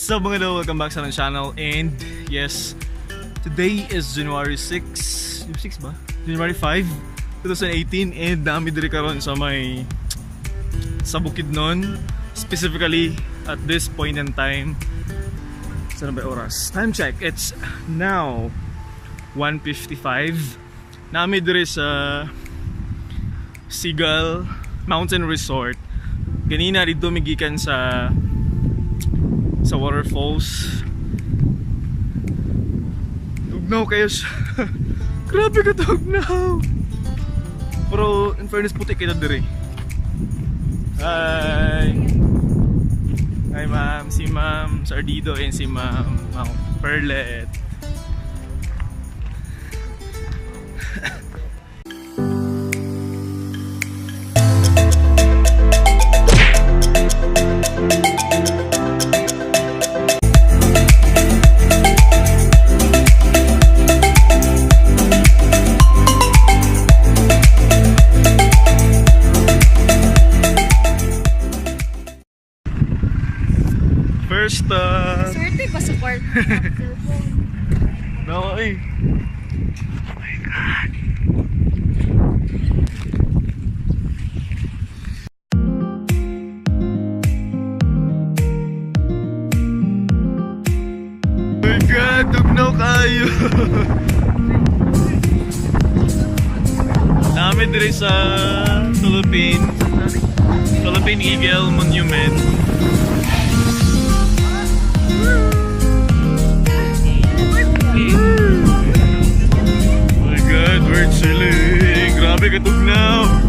What's up mga daw? Welcome back sa ating channel. And yes, today is January 6 ba? January 5, 2018. And dami diri karon sa Bukidnon. Specifically at this point in time. Saan ba oras? Time check. It's now 1:55. Nami diri sa Seagull Mountain Resort. Ganina dito migikan sa waterfalls. Tugnaw kayo siya. Grabe ka tugnaw. Pero in fairness puti kita diri. Hi. Hi ma'am, si ma'am Sardido and si ma'am Perlet. First swerte pa sa kwarto. No, eh. Oh my God. Oh my God, tugnaw kayo. Namin diri sa Philippine Eagle Monument. Oh my God, we're chilling. Grabe ka tugnaw.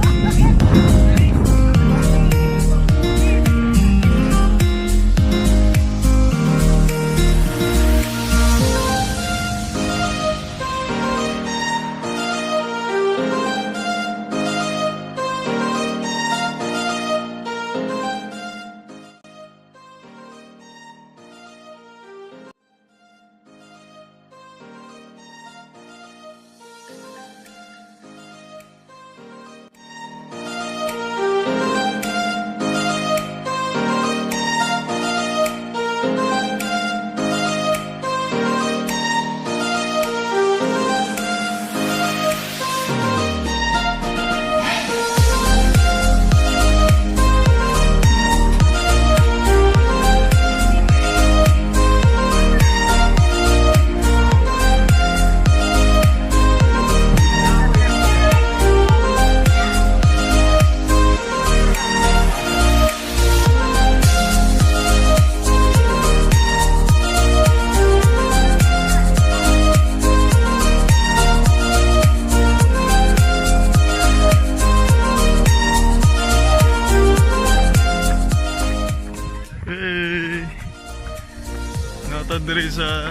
Diri sa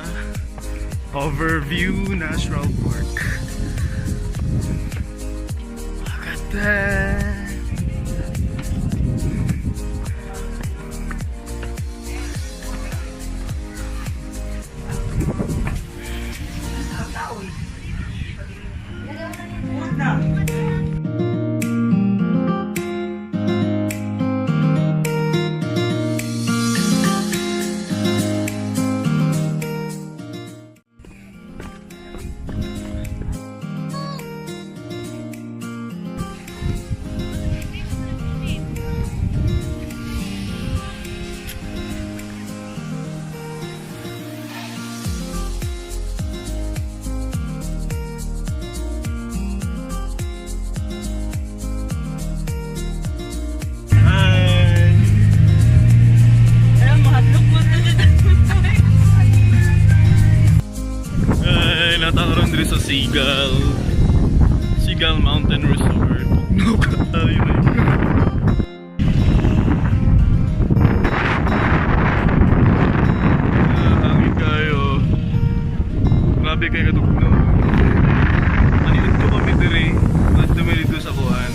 Overview National Park. Look at that. Natakaroon diri sa Seagull Mountain Resort. No, ay my God. Hangin kayo. Grabe kayo katugnaw. Naninod ko kami diri. At dumili dito sa kuhan.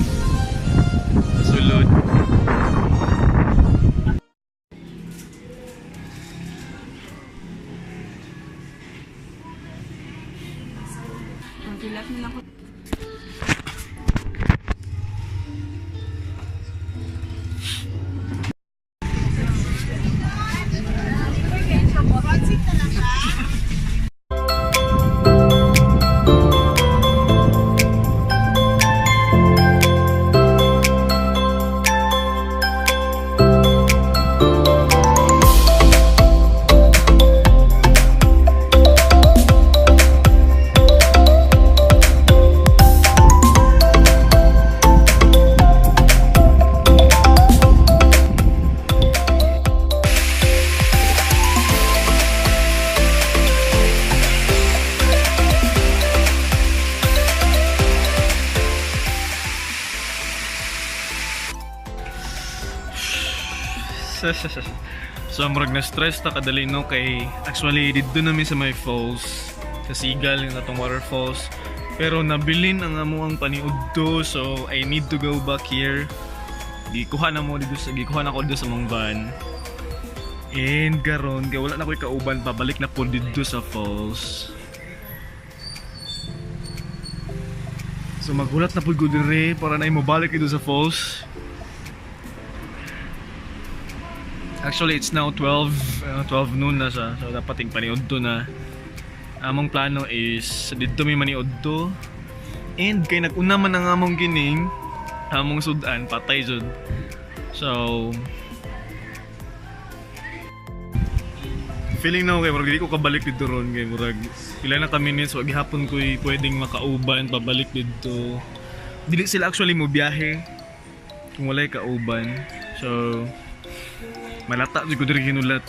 Sa sulod. Hilak na ako. So murag na stress ta kadali no kay actually dito namin sa may falls sa Sigal yung atong waterfalls. Pero nabilin ang amuang paniudto so I need to go back here. Gikuha na ko dito sa mong van. And karon kay wala na ko'y kauban pabalik na po dito sa falls. So magulat na po ko dire para na mobalik dito sa falls. Actually it's now 12 noon na siya. So dapat yung paniudto na. Among plano is dito may maniudto. And kay nag-una man ang among gining among sudan patay jud. So feeling na okay, murag di ko kabalik dito ron kay murag pila na ka minutes wag gihapon ko pwedeng makauban pabalik dito. Dili sila actually mo biyahe kung walay kauban. So malata jud ko diri ginulat.